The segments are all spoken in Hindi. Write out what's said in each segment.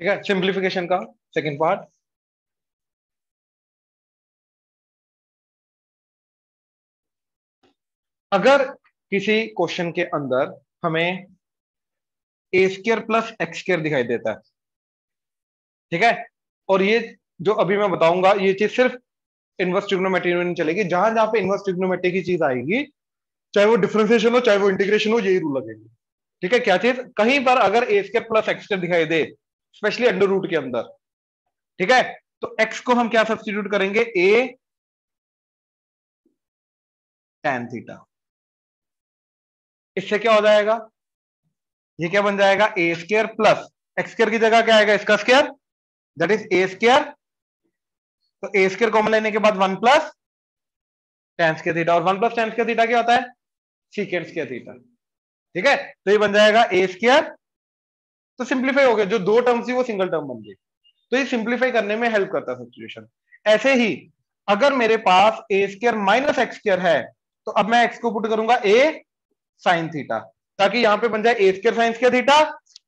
ठीक है, सिंप्लीफिकेशन का सेकंड पार्ट। अगर किसी क्वेश्चन के अंदर हमें ए स्क्र प्लस एक्स स्क्र दिखाई देता है, ठीक है, और ये जो अभी मैं बताऊंगा ये चीज सिर्फ इनवर्स ट्रिग्नोमेट्री में नहीं चलेगी। जहां जहां पे इनवर्स ट्रिग्नोमेट्री की चीज आएगी, चाहे वो डिफरेंशिएशन हो चाहे वो इंटीग्रेशन हो, यही रूल लगेगी। ठीक है, क्या चीज, कहीं पर अगर ए स्क्र प्लस एक्स स्क्र दिखाई दे, स्पेशली अंडर रूट के अंदर, ठीक है, तो एक्स को हम क्या सब्स्टिट्यूट करेंगे, ए tan थीटा। इससे क्या हो जाएगा, ये क्या बन जाएगा, ए स्क्र प्लस एक्स स्क्र की जगह क्या आएगा, इसका square, that is a square. तो ए स्क्र कॉमन लेने के बाद 1 प्लस tan स्क्र थीटा, और 1 प्लस tan स्क्र थीटा क्या होता है, सीकेंट स्क्र थीटा। ठीक है, तो ये बन जाएगा ए स्क्र। तो सिंप्लीफाई हो गया, जो दो टर्म थी वो सिंगल टर्म बन गई। तो ये सिंप्लीफाई करने में हेल्प करता है सब्स्टिट्यूशन। ऐसे ही अगर मेरे पास ए स्क्र माइनस एक्स स्क्र है, तो अब मैं एक्स को पुट करूंगा ए साइन थीटा, ताकि यहां पे बन जाए a square sine square theta.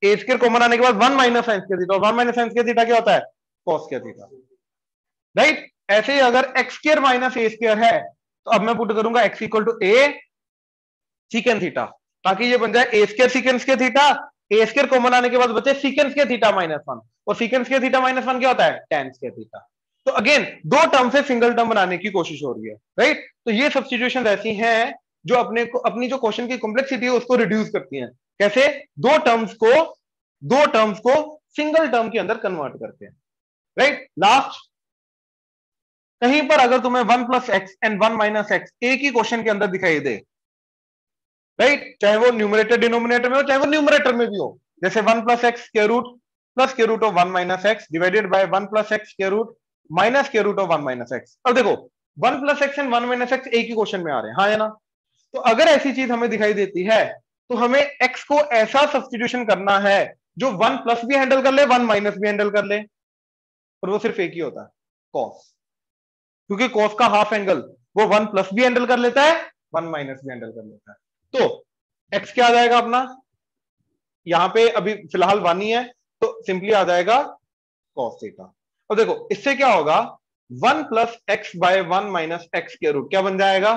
A square common आने के बाद 1 माइनस साइन स्क्र थीटा, और 1 माइनस साइन स्क्र थीटा क्या होता है, कॉस स्क्र थीटा। राइट, ऐसे ही अगर x square minus a square है, तो अब मैं पुट करूंगा x equal to a secant theta, ताकि ये बन जाए a square secant square theta. A square common आने के बाद बचे सीकेंट स्क्र थीटा माइनस 1, और सीकेंट स्क्र थीटा माइनस 1 क्या होता है, tan स्क्र थीटा। तो अगेन दो टर्म से सिंगल टर्म बनाने की कोशिश हो रही है। राइट, तो ये सब्स्टिट्यूशन ऐसी हैं जो अपने को अपनी जो क्वेश्चन की कॉम्प्लेक्सिटी है उसको रिड्यूस करती हैं। कैसे, दो टर्म्स को सिंगल टर्म के अंदर कन्वर्ट करते हैं। राइट, लास्ट, कहीं पर अगर तुम्हें 1 plus x and 1 minus x एक ही क्वेश्चन के अंदर दिखाई दे, राइट, चाहे वो न्यूमरेटर डिनोमिनेटर में हो चाहे वो न्यूमरेटर में भी हो, जैसे 1 plus x square root plus square root of 1 minus x divided by 1 plus x square root minus square root of 1 minus x. अब देखो 1 plus x and 1 minus x एक ही क्वेश्चन में आ रहे हैं, हाँ या ना। तो अगर ऐसी चीज हमें दिखाई देती है, तो हमें एक्स को ऐसा सब्स्टिट्यूशन करना है जो 1 प्लस भी हैंडल कर ले 1 माइनस भी हैंडल कर ले, और वो सिर्फ एक ही होता है, कॉस। क्योंकि कॉस का हाफ एंगल वो 1 प्लस भी हैंडल कर लेता है 1 माइनस भी हैंडल कर लेता है। तो एक्स क्या आ जाएगा अपना, यहां पे अभी फिलहाल 1 ही है, तो सिंपली आ जाएगा cos थीटा। और देखो इससे क्या होगा, 1 plus x by 1 minus x के रूट क्या बन जाएगा,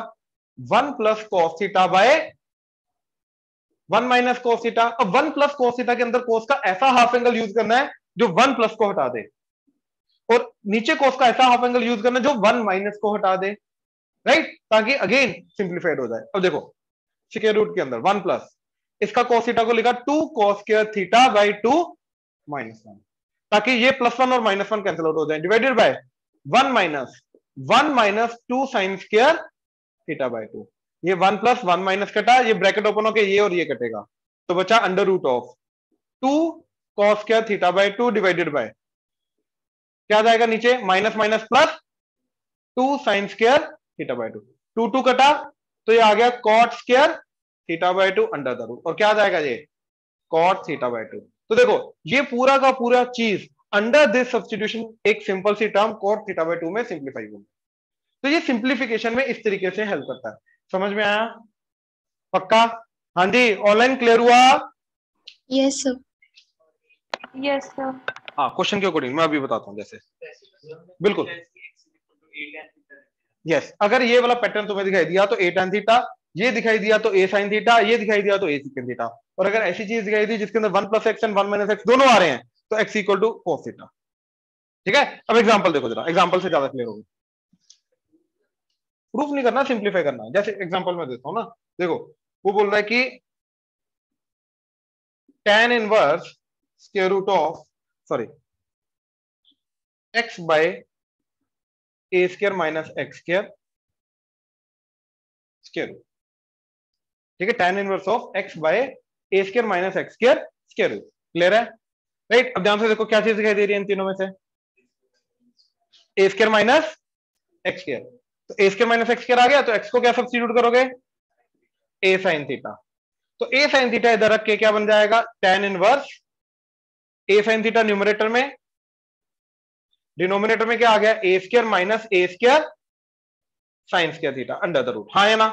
1 plus cos theta by 1 minus cos theta. अब 1 प्लस cos थीटा के अंदर cos का ऐसा हाफ एंगल यूज करना है जो 1 प्लस को हटा दे, और नीचे cos का ऐसा हाफ एंगल यूज करना है जो 1 माइनस को हटा दे। राइट, ताकि अगेन सिंप्लीफाइड हो जाए। अब देखो स्क्वायर रूट के अंदर 1 प्लस, इसका cos थीटा को लिखा 2 cos square theta by 2 minus 1, ताकि ये +1 और -1 कैंसिल आउट हो जाए, divided by 1 minus 2 sine square theta by 2। ये 1 प्लस 1 माइनस कटा, ये ब्रैकेट ओपन होके ये और ये कटेगा, तो बचा under root of 2 cos square theta by 2 divided by क्या आ जाएगा नीचे, minus minus plus 2 sine square theta by 2। 2 2 कटा, तो ये आ गया cot square theta by 2 under the root, और क्या आ जाएगा ये cot थीटा बाय 2। तो देखो ये पूरा का पूरा चीज अंडर दिस सब्स्टिट्यूशन एक सिंपल सी टर्म cot थीटा बाय 2 में सिंप्लीफाई होगी। तो ये सिंप्लीफिकेशन में इस तरीके से हेल्प करता है। समझ में आया, पक्का? हाँ जी, ऑनलाइन क्लियर हुआ? Yes sir. Yes sir. हाँ, क्वेश्चन के अकॉर्डिंग मैं अभी बताता हूँ। जैसे बिल्कुल यस, अगर ये वाला पैटर्न तुम्हें दिखाई दिया तो ए tan थीटा, ये दिखाई दिया तो ए sin थीटा, ये दिखाई दिया तो ए secant थीटा, और अगर ऐसी चीज दिखाई दी जिसके अंदर 1 plus x and 1 minus x दोनों आ रहे हैं, तो x equal to cos theta. ठीक है, अब एग्जांपल देखो जरा, एग्जांपल से ज्यादा क्लियर होगी। प्रूफ नहीं करना, सिंप्लीफाई करना है। जैसे एग्जांपल में देता हूं ना, देखो वो बोल रहा है कि tan inverse square root of sorry x by a square minus x square square root. ठीक है, tan inverse of x by a square minus x square square root. Clear है? राइट, अब ध्यान से देखो क्या चीज दिखाई दे रही है इन तीनों में से, ए स्क्वायर माइनस एक्स स्क्वायर। तो ए स्क्वायर माइनस एक्स स्क्वायर आ गया, तो x को क्या सब्स्टिट्यूट करोगे, ए साइन थीटा। तो ए साइन थीटा इधर रख के क्या बन जाएगा, tan inverse a sine theta numerator में, डिनोमिनेटर में क्या आ गया, a square minus a square sine square theta under the root. हाँ है ना,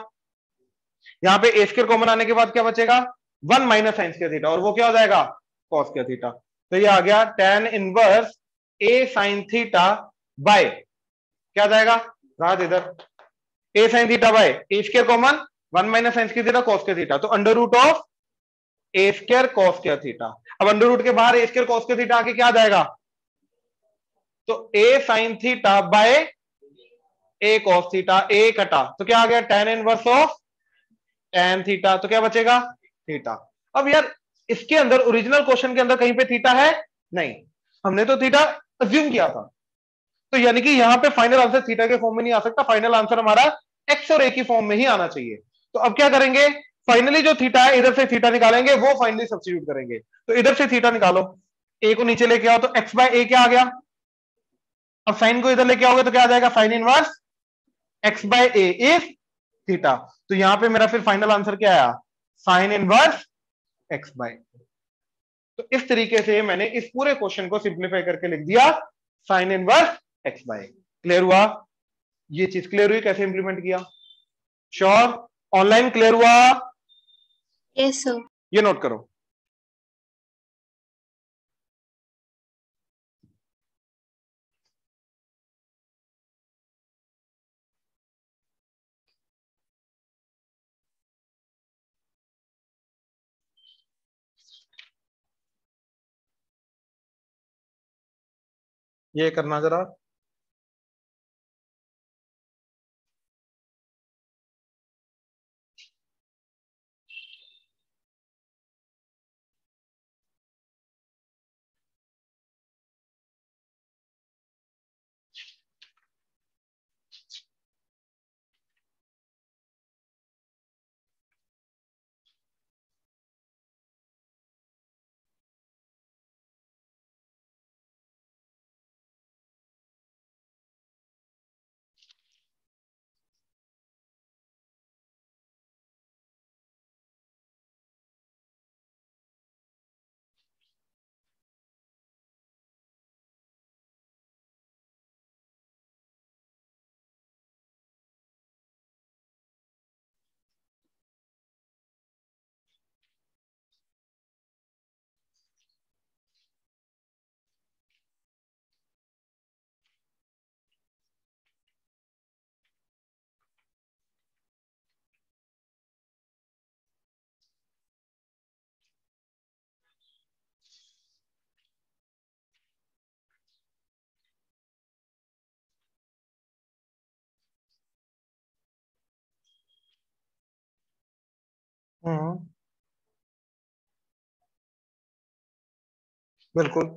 यहां पे ए स्क्वायर कॉमन आने के बाद क्या बचेगा, 1 माइनस साइन स्क्वायर थीटा, और वो क्या हो जाएगा cos स्क्वायर थीटा। तो ये आ गया tan inverse a sin theta by, क्या जाएगा रात इधर, a sin theta by a square common, 1 minus sine square theta cos square theta, तो under root of a square cos square theta. अब अंडर रूट के बाहर a square cos square theta आके क्या आ जाएगा, तो a sin theta by a cos theta, a कटा तो क्या आ गया tan inverse of tan theta, तो क्या बचेगा थीटा। अब यार इसके अंदर ओरिजिनल क्वेश्चन के अंदर कहीं पे थीटा है नहीं, हमने तो थीटा अज्यूम किया था, तो यानी कि यहां पे फाइनल आंसर थीटा के फॉर्म में नहीं आ सकता, फाइनल आंसर हमारा एक्स और ए की फॉर्म में ही आना चाहिए। तो अब क्या करेंगे, फाइनली जो थीटा है इधर से थीटा निकालेंगे, वो फाइनली सब्स्टिट्यूट करेंगे। तो इधर से थीटा निकालो, ए को नीचे लेके आओ तो एक्स बाय ए क्या आ गया, अब साइन को इधर लेके आओगे तो क्या आ जाएगा sine inverse x by a is theta. तो यहां पे मेरा फिर फाइनल आंसर क्या आया, साइन इनवर्स एक्स बाय। तो इस तरीके से मैंने इस पूरे क्वेश्चन को सिंप्लीफाई करके लिख दिया sine inverse x by. Clear हुआ, ये चीज क्लियर हुई कैसे इंप्लीमेंट किया, श्योर, ऑनलाइन क्लियर हुआ, Yes, sir. ये नोट करो। ये करना जरा, बिल्कुल।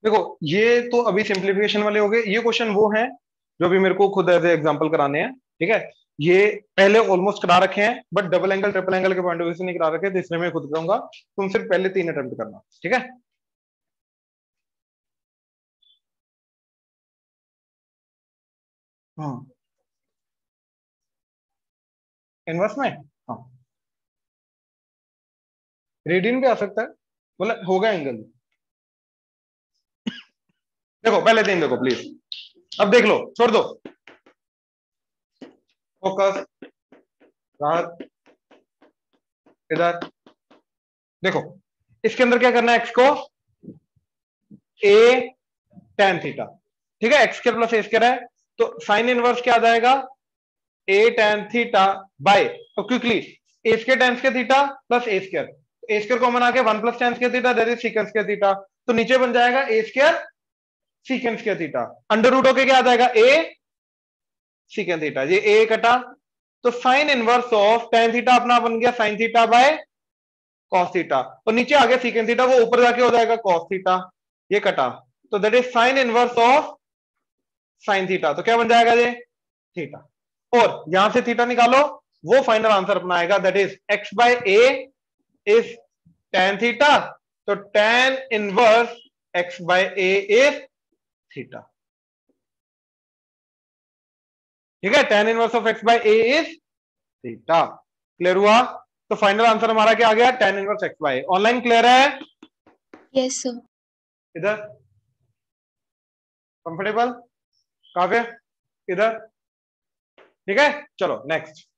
देखो ये तो अभी सिंप्लीफिकेशन वाले हो गए, ये क्वेश्चन वो हैं जो अभी मेरे को खुद एज एग्जांपल कराने हैं, ठीक है। ये पहले ऑलमोस्ट करा रखे हैं, but double angle triple angle के पॉइंट ऑफ व्यू से नहीं करा रखे, तो इसलिए मैं खुद करूंगा, तुम सिर्फ पहले 3 अटेम्प्ट करना, ठीक है। हाँ इनवर्स में, हाँ रेडियन भी आ सकता है, मतलब होगा एंगल। देखो पहले दिन देखो प्लीज, अब देख लो, छोड़ दो, फोकस, राहत, इधर देखो, इसके अंदर क्या करना है, एक्स को ए tan थीटा, ठीक है, x square plus a square है, तो साइन इनवर्स क्या आ जाएगा, ए tan थीटा बाय, तो quickly a square tan square theta plus a square, a square common आके 1 plus tan square theta, that is secant square theta, तो नीचे बन जाएगा a square secant square theta, under root होके क्या आ जाएगा, ए सीकेंट थीटा, ये ए कटा, तो sine inverse of tan theta अपना बन गया sign theta by cos theta, और नीचे आ गया सीकेंट थीटा, वो ऊपर जाके हो जाएगा कॉस थीटा, ये कटा, तो that is sign inverse of sine theta, तो क्या बन जाएगा ये थीटा, और यहां से थीटा निकालो, वो फाइनल आंसर अपना आएगा, that is x by a is tan theta, तो tan inverse x by a is theta, ठीक है, tan inverse of x by a is theta, clear हुआ, तो फाइनल आंसर हमारा क्या आ गया, tan inverse x by, online clear है, Yes, sir. इधर कंफर्टेबल, काव्य इधर, ठीक है, चलो नेक्स्ट,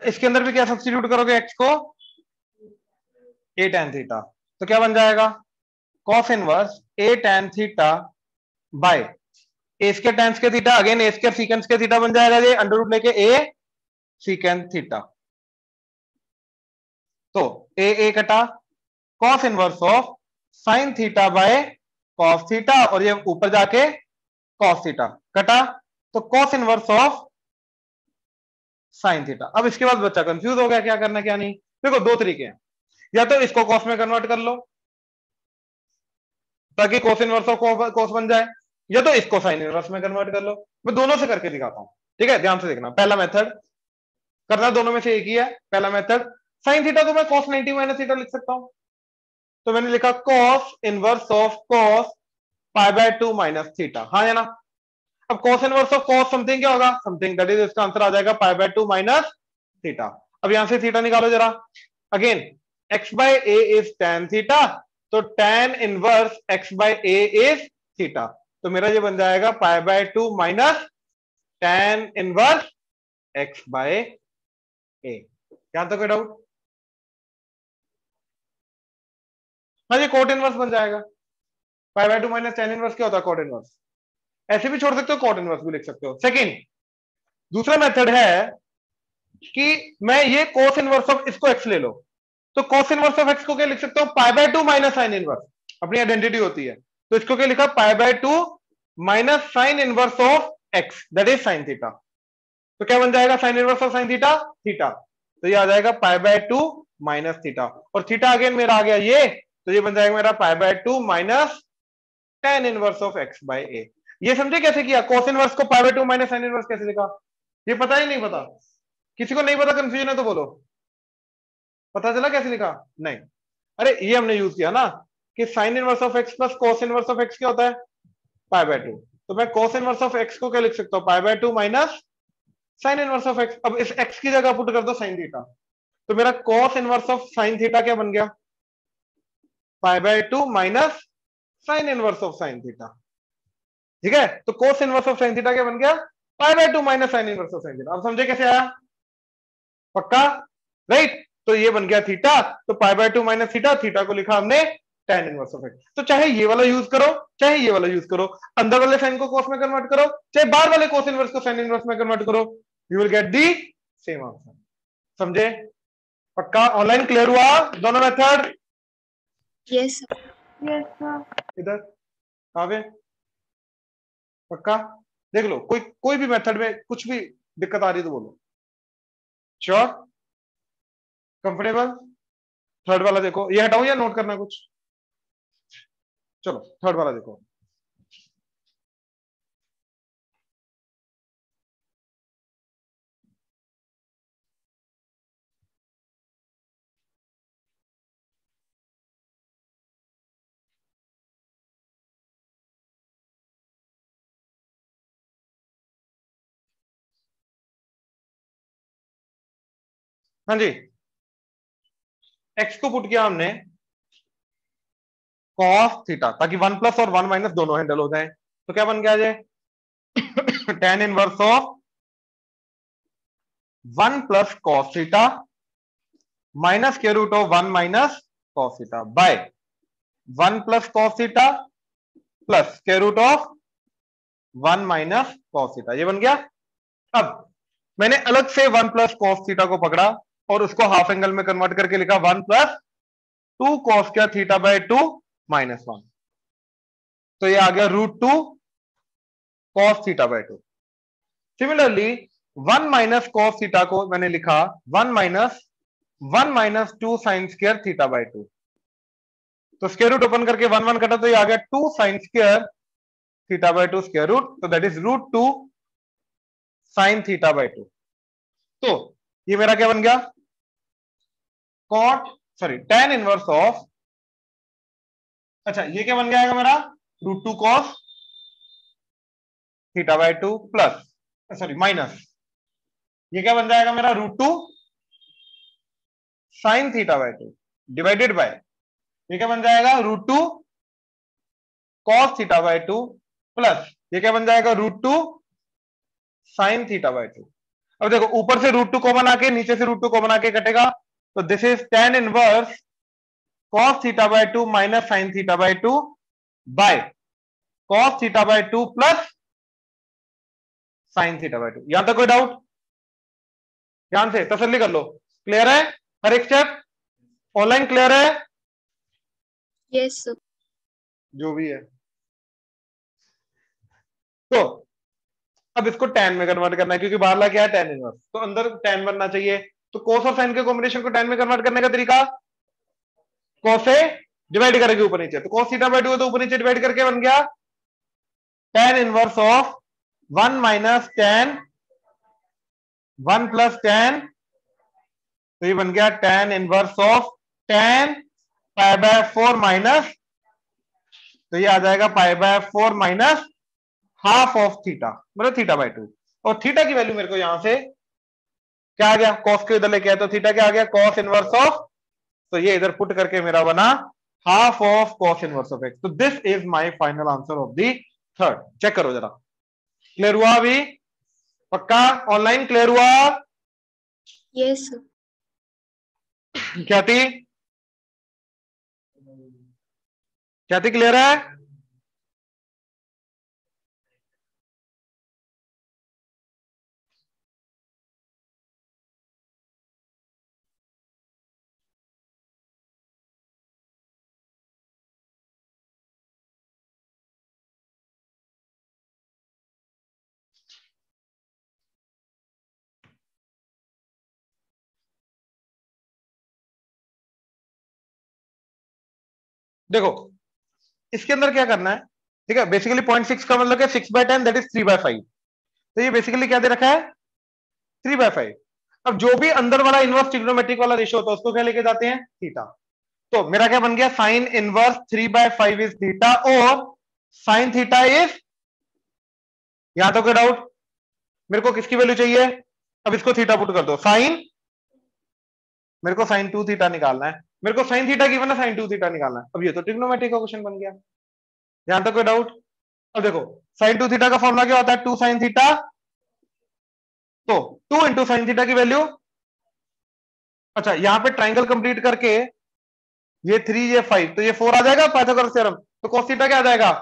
इसके अंदर भी क्या सब्स्टिट्यूट करोगे, एक्स को ए tan थीटा, तो क्या बन जाएगा, cos inverse A tan theta bye a square tan square theta, again A square secant square theta बन जाएगा, ये अंडर रूट लेके ए सीकेंट थीटा, तो ए कटा, cos inverse of sine theta by cos theta, और ये ऊपर जाके कॉस थीटा कटा, तो cos inverse of sine theta, अब इसके बाद बच्चा कंफ्यूज हो गया क्या करना क्या नहीं, देखो दो तरीके हैं, या तो इसको कॉस में कन्वर्ट कर लो ताकि कोस इनवर्स ऑफ कॉस बन जाए, या तो इसको साइन इनवर्स में कन्वर्ट कर लो, मैं दोनों से करके दिखाता हूं, ठीक है, ध्यान से देखना, पहला मेथड करना दोनों में से एक ही है, पहला मेथड साइन थीटा तो मैं कॉस 90 माइनस थीटा लिख सकता हूं, तो मैंने लिखा cos inverse of cos pi by 2 minus theta, हाँ है ना, अब cos inverse of cos something क्या होगा, समथिंग, दैट इज इसका आंसर आ जाएगा पाई बाय 2 माइनस थीटा, अब यहां से थीटा निकालो जरा, again x by a is tan theta, तो tan inverse x by a is theta, तो मेरा ये बन जाएगा pi by 2 minus tan inverse x by a, यहां तक कोई डाउट, हाँ ये कोट इनवर्स बन जाएगा, pi by 2 minus tan inverse क्या होता है, कोट इनवर्स, ऐसे भी छोड़ सकते हो, कोट इनवर्स भी लिख सकते हो। सेकंड, दूसरा मेथड है कि मैं ये कोस इनवर्स ऑफ इसको एक्स ले लो, तो कोस इनवर्स ऑफ एक्स को क्या लिख सकता हूं, pi by 2 minus sine inverse, अपनी आइडेंटिटी होती है, तो इसको क्या लिखा, pi by 2 minus sine inverse of x, that is sine theta, तो क्या बन जाएगा sine inverse of sine theta, theta, तो ये आ जाएगा पाई बाय 2 माइनस थीटा, और थीटा अगेन मेरा आ गया ये, तो ये बन जाएगा मेरा pi by 2 minus tan inverse of x by ए, ये समझे कैसे किया, कोस इनवर्स को पाई बाय 2 माइनस साइन इनवर्स कैसे लिखा, ये पता ही नहीं पता, किसी को नहीं पता, कंफ्यूजन है तो बोलो, पता चला कैसे लिखा, नहीं, अरे ये हमने यूज किया ना कि sign inverse of x plus cos inverse of x क्या होता है, पाई बाय 2, तो मैं कोस इनवर्स ऑफ एक्स को क्या लिख सकता हूं, pi by 2 minus sine inverse of x, अब इस एक्स की जगह पुट कर दो साइन थीटा, तो मेरा cos inverse of sine theta क्या बन गया, पाई by 2 minus sine inverse of sine theta, ठीक है, तो cos inverse of sine theta क्या बन गया, पाई by 2 minus sine inverse of sine theta, अब समझे कैसे आया, पक्का, राइट, तो ये बन गया थीटा, तो पाई बाय 2 माइनस थीटा, थीटा को लिखा हमने tan इनवर्स ऑफ एक्स, तो चाहे ये वाला यूज करो चाहे ये वाला यूज करो, अंदर वाले साइन को कोस में कन्वर्ट करो, चाहे बाहर वाले कोस इनवर्स को साइन इनवर्स में कन्वर्ट करो, you will get the same answer, समझे, पक्का, ऑनलाइन क्लियर हुआ दोनों method, Yes, sir. Yes, sir. इधर काव्य, पक्का, देख लो, कोई भी मेथड में कुछ भी दिक्कत आ रही तो बोलो, श्योर, कंफर्टेबल, थर्ड वाला देखो, ये हटाऊं या नोट करना कुछ, चलो थर्ड वाला देखो, हाँ जी, एक्स को पुट किया हमने कॉस थीटा, ताकि 1 प्लस और 1 माइनस दोनों हैंडल हो जाए। तो क्या बन गया जाए tan inverse of 1 plus cos theta minus square root of 1 minus cos theta by 1 plus cos theta plus square root of 1 minus cos theta. ये बन गया। अब मैंने अलग से 1 प्लस कॉस थीटा को पकड़ा और उसको हाफ एंगल में कन्वर्ट करके लिखा 1 plus 2 cos square theta by 2 minus 1। तो ये आ गया √2 cos theta by 2। Similarly 1 minus cos theta को मैंने लिखा 1 minus 2 sine square theta by 2। तो स्क्वायर रूट ओपन करके 1 1 कटा तो ये आ गया 2 sine square theta by 2 square root, तो that is √2 sine theta by 2। तो ये मेरा क्या बन गया, tan इनवर्स ऑफ, अच्छा ये क्या बन जाएगा मेरा, √2 cos theta by 2 plus minus, ये क्या बन जाएगा मेरा √2 sine theta by 2 divided bye, ये क्या बन जाएगा √2 कॉस थीटा बाय 2 प्लस ये क्या बन जाएगा √2 साइन थीटा बाय 2। अब देखो ऊपर से √2 कॉमन आके नीचे से √2 कॉमन आके कटेगा, तो this is tan inverse cos theta by 2 minus sine theta by 2 by cos theta by 2 plus sine theta by 2। यहां तक कोई डाउट? ध्यान से तसल्ली कर लो, क्लियर है हर एक स्टेप? ऑनलाइन क्लियर है? Yes, sir. जो भी है। तो अब इसको tan में कन्वर्ट करना है, क्योंकि बाहर क्या है tan इनवर्स, तो अंदर tan बनना चाहिए। तो cos और sin के कॉम्बिनेशन को tan में कन्वर्ट करने का तरीका, cos से डिवाइड करेंगे ऊपर नीचे, तो cos थीटा बाय 2 है तो ऊपर नीचे डिवाइड करके बन गया tan inverse of 1 minus tan 1 plus tan, तो ये बन गया tan inverse of tan pi by 4 minus, तो ये आ जाएगा pi bye 4 minus half of theta, मतलब थीटा बाय 2। और थीटा की वैल्यू मेरे को यहां से क्या आ गया, कॉस के इधर लेके आया तो थीटा क्या आ गया, कॉस इनवर्स ऑफ, तो ये इधर पुट करके मेरा बना half of cos inverse of x. तो this is my final answer of the third. Check करो जरा, क्लियर हुआ अभी? पक्का ऑनलाइन क्लियर हुआ? Yes, sir. ख्याति, ख्याति क्लियर है? देखो इसके अंदर क्या करना है, ठीक है, बेसिकली 0.6 का मतलब क्या, 6/10 दैट इज 3/5। तो ये बेसिकली क्या दे रखा है, 3/5। अब जो भी अंदर वाला इनवर्स ट्रिग्नोमेट्रिक वाला रेशियो होता है उसको क्या लेके जाते हैं, थीटा। तो मेरा क्या बन गया, साइन इनवर्स 3/5 इज थीटा, और साइन थीटा इज, यहां तो कोई डाउट? मेरे को किसकी वैल्यू चाहिए, अब इसको थीटा पुट कर दो, साइन, मेरे को साइन 2 थीटा निकालना है, मेरे को साइन थीटा गिवन है, साइन 2 थीटा निकालना है। अब ये तो ट्रिग्नोमेट्रिक का क्वेश्चन बन गया, यहां तक कोई डाउट? अब देखो साइन 2 थीटा का फॉर्मूला क्या होता है, 2 साइन थीटा, तो 2 इंटू साइन थीटा की वैल्यू, अच्छा यहां पे ट्राइंगल कंप्लीट करके ये 3 ये 5, तो ये 4 आ जाएगा पाइथागोरस थ्योरम, तो cos थीटा क्या आ जाएगा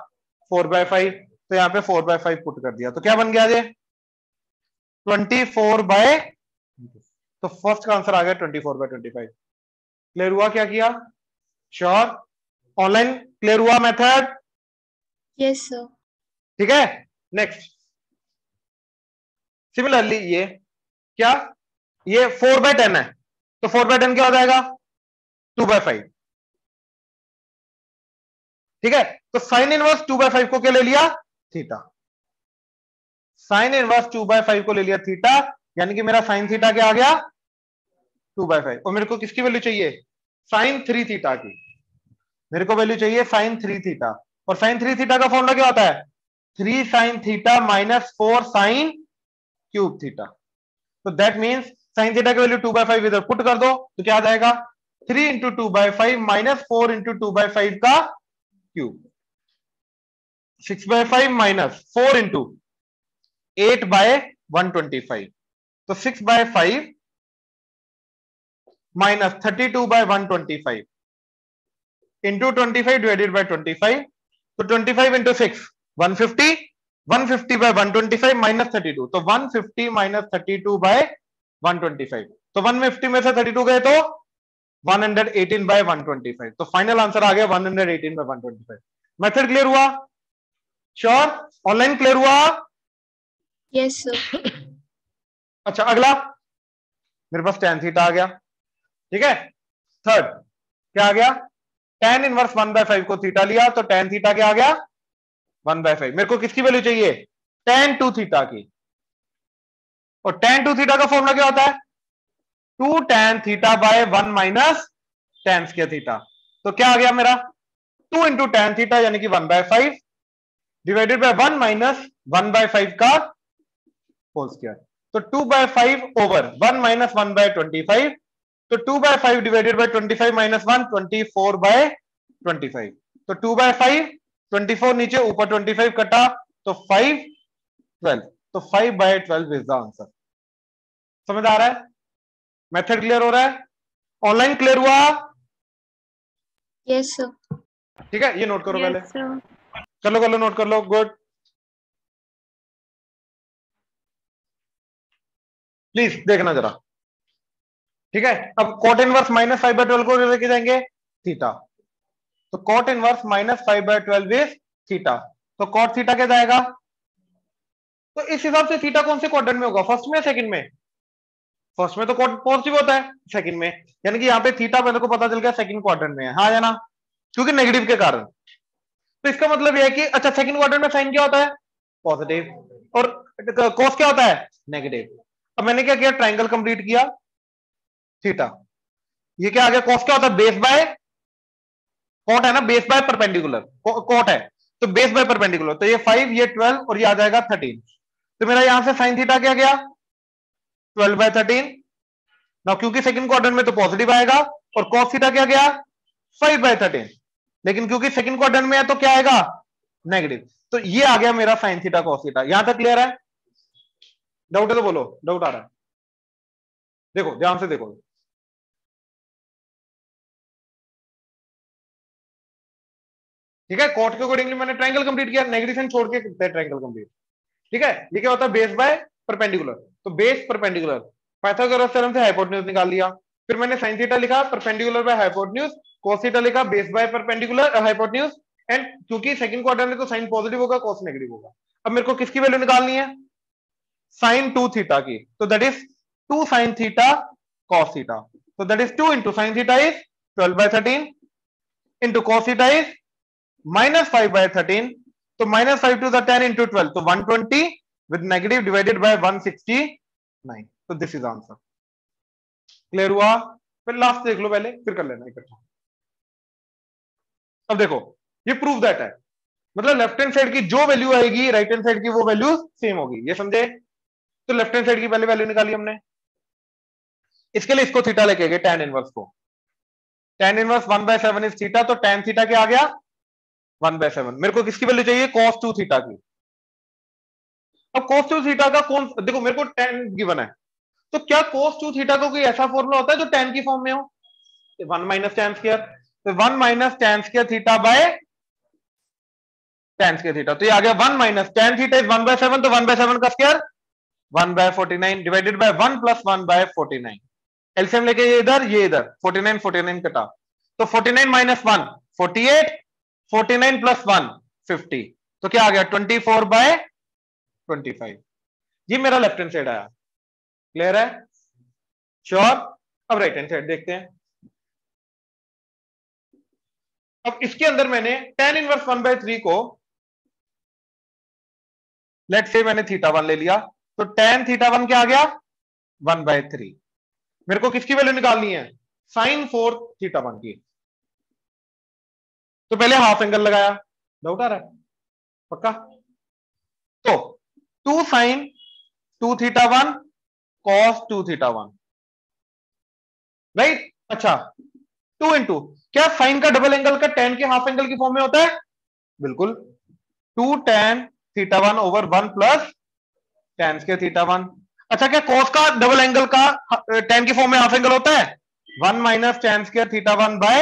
4/5, तो यहाँ पे 4/5 पुट कर दिया, तो क्या बन गया ये 24/, तो फर्स्ट का आंसर आ गया 24/25। क्लियर हुआ क्या किया? श्योर? ऑनलाइन क्लियर हुआ मेथड? Yes, sir. ठीक है, नेक्स्ट। सिमिलरली ये क्या, ये 4/10 है, तो 4/10 क्या हो जाएगा 2/5। ठीक है, तो साइन इनवर्स 2/5 को क्या ले लिया, थीटा। साइन इनवर्स 2/5 को ले लिया थीटा, यानी कि मेरा साइन थीटा क्या आ गया 2/5। और मेरे को किसकी वैल्यू चाहिए, साइन 3 थीटा की, मेरे को वैल्यू चाहिए साइन 3 थीटा। और साइन 3 थीटा का फॉर्मूला क्या होता है, 3 sine theta minus 4 sine cube theta. तो दैट मीन्स साइन थीटा की वैल्यू 2/5 इधर पुट कर दो तो क्या आ जाएगा 3 इंटू 2/5 माइनस 4 इंटू 2/5 का क्यूब 6/5 माइनस 4 इंटू 8/125 तो 6/5 माइनस 32/125 इंटू 25 डिवाइडेड बाय 25 तो 25 इंटू 6 150 150/125 माइनस 32 तो 150 माइनस 32/125 तो 150 में से 32 गए तो 118/125 तो फाइनल आंसर आ गया 118/125। मेथड क्लियर हुआ? श्योर? ऑनलाइन क्लियर हुआ? Yes, sir. अच्छा अगला मेरे पास tan थीटा आ गया, ठीक है। थर्ड क्या आ गया tan इनवर्स 1/5 को थीटा लिया तो tan थीटा क्या आ गया 1/5। मेरे को किसकी वैल्यू चाहिए tan 2 थीटा की, और tan 2 थीटा का फॉर्मूला क्या होता है 2 tan theta by 1 minus tan square theta. तो क्या आ गया मेरा 2 इंटू tan थीटा यानी कि 1/5 डिवाइडेड बाय 1 माइनस 1/5 का होल स्क्वायर। तो 2/5 ओवर 1 माइनस 1/25 तो 2/5 डिवाइडेड बाय 25 माइनस 1 24/25 तो 2/5 24 नीचे ऊपर 25 कटा तो 5 12 तो 5/12 इज द आंसर। समझ आ रहा है? मेथड क्लियर हो रहा है? ऑनलाइन क्लियर हुआ? Yes, sir. ठीक है ये नोट करो पहले, Yes, sir. कर लो नोट कर लो, गुड। प्लीज देखना जरा, ठीक है। अब कॉट इनवर्स माइनस 5/12 को लेके जाएंगे थीटा, तो cot inverse minus 5/12 is theta, तो कॉट थीटा क्या जाएगा, तो इस हिसाब से थीटा कौन से क्वाड्रेंट में होगा, फर्स्ट में सेकंड में? फर्स्ट में तो कॉट पॉजिटिव होता है, सेकंड में यानी कि यहाँ पे थीटा मेरे को पता चल गया सेकंड क्वाड्रेंट में है, हाँ या ना, क्योंकि नेगेटिव के कारण। तो इसका मतलब यह है कि अच्छा सेकंड क्वाड्रेंट में साइन क्या होता है पॉजिटिव, और कॉस क्या होता है नेगेटिव। अब मैंने क्या किया ट्राइंगल कंप्लीट किया थीटा, ये क्या आ गया कॉस क्या होता है बेस बाय कॉट है ना, बेस बाय परपेंडिकुलर कॉट है तो बेस बाय परपेंडिकुलर, तो ये 5 ये 12 और ये आ जाएगा 13। तो मेरा यहां से साइन थीटा क्या गया 12/13 ना, क्योंकि सेकंड क्वाड्रेंट में तो पॉजिटिव आएगा, और कॉस थीटा क्या गया 5/13, लेकिन क्योंकि सेकंड क्वाड्रेंट में है तो क्या आएगा नेगेटिव, तो ये आ गया मेरा साइन थीटा कॉस थीटा। यहां तक क्लियर है? डाउट है तो बोलो, डाउट आ रहा है? देखो ध्यान से देखो, ठीक है। कॉट के अकॉर्डिंगली मैंने ट्रायंगल कंप्लीट किया, नेगेटिव साइन छोड़ के करते हैं ट्रायंगल कंप्लीट, ठीक है। ये क्या होता है बेस बाय परपेंडिकुलर, तो बेस परपेंडिकुलर पाइथागोरस थ्योरम से हाइपोटेन्यूज निकाल लिया, फिर मैंने साइन थीटा लिखा perpendicular by hypotenuse, cos theta लिखा base by perpendicular hypotenuse, and क्योंकि सेकंड क्वाड्रेंट में तो साइन पॉजिटिव होगा cos नेगेटिव होगा। अब मेरे को किसकी वैल्यू निकालनी है साइन 2 थीटा की, तो that is 2 sine theta cos theta, तो that is 2 into sine theta is 12/13 into cos theta is minus 5/13, तो minus 5 to the 10 into 12 तो 120 with negative divided by 169, तो this is answer। क्लियर हुआ? फिर लास्ट देख लो पहले, फिर कर लेना इकट्ठा। अब देखो ये प्रूव दैट है, मतलब लेफ्ट हैंड साइड की जो वैल्यू आएगी राइट हैंड साइड की वो वैल्यू सेम होगी, ये समझे? तो लेफ्ट हैंड साइड की पहले वैल्यू निकाली हमने, इसके लिए इसको थीटा लेके गए tan इनवर्स को, tan इनवर्स 1/7 इज थीटा, तो tan थीटा क्या आ गया 1/7। मेरे को किसकी वैल्यू चाहिए cos 2 थीटा की। अब cos 2 थीटा का कौन, देखो मेरे को tan गिवन है, तो क्या cos 2 थीटा का कोई ऐसा फॉर्मूला होता है जो tan की फॉर्म में हो, 1 माइनस tan स्क्वायर, तो 1 minus tan square theta bye tan square theta, तो ये आ गया 1 माइनस tan थीटा इज 1/7, तो 1/7 का square 1/49 divided by 1 plus 1/49, LCM लेके ये इधर 49 49 कटा, तो 49 माइनस 1 48, 49 प्लस 1 50, तो क्या आ गया 24/25। ये मेरा लेफ्ट हैंड साइड आया, क्लियर है? श्योर? अब राइट हैंड साइड देखते हैं। अब इसके अंदर मैंने tan इनवर्स 1/3 को लेट से मैंने θ1 ले लिया, तो tan θ1 क्या आ गया 1/3। मेरे को किसकी वैल्यू निकालनी है sin 4 θ1 की, तो पहले हाफ एंगल लगाया, डाउट आ रहा है पक्का, तो 2 sin 2 θ1 cos 2 θ1, राइट। अच्छा 2 इंटू, क्या साइन का डबल एंगल का tan के हाफ एंगल की फॉर्म में होता है? बिल्कुल, 2 tan θ1 over 1 plus tan square θ1। अच्छा क्या cos का डबल एंगल का tan की फॉर्म में हाफ एंगल होता है? 1 माइनस tan स्क्वायर θ1 बाय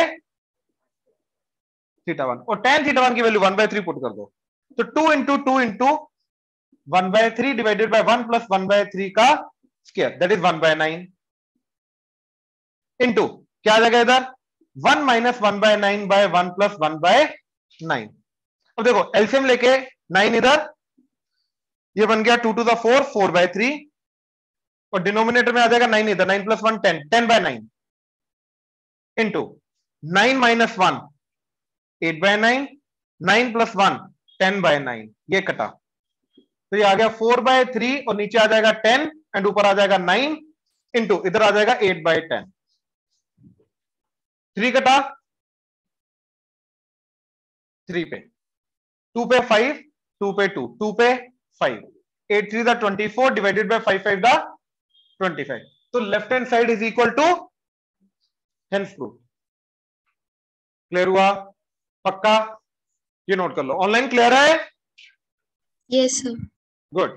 θ1, और tan θ1 की वैल्यू 1/3 पुट कर दो, तो 2 into 2 into 1/3 divided by 1 plus 1/3 का स्क्वायर, दैट इज 1/9 इंटू क्या आ जाएगा इधर 1 माइनस 1/9 बाय 1 प्लस 1/9। अब देखो एलसीएम लेके 9 इधर, ये बन गया 2 टू द 4, 4/3, और डिनोमिनेटर में आ जाएगा 9 इधर, 9 प्लस 1 10, 10/9 इंटू 9 माइनस 1 8/9, 9 प्लस 1 10/9, ये कटा, तो ये आ गया 4/3 और नीचे आ जाएगा 10 एंड ऊपर आ जाएगा 9 इंटू इधर आ जाएगा 8/10। 3 कटा 3 पे, 2 पे 5, 2 पे 2, 2 पे 5, 8 3 द 24 डिवाइडेड बाय 5 5 द 25, तो left hand side is equal to, hence proof. Clear हुआ? पक्का? ये नोट कर लो, ऑनलाइन क्लियर है? Yes, sir. गुड।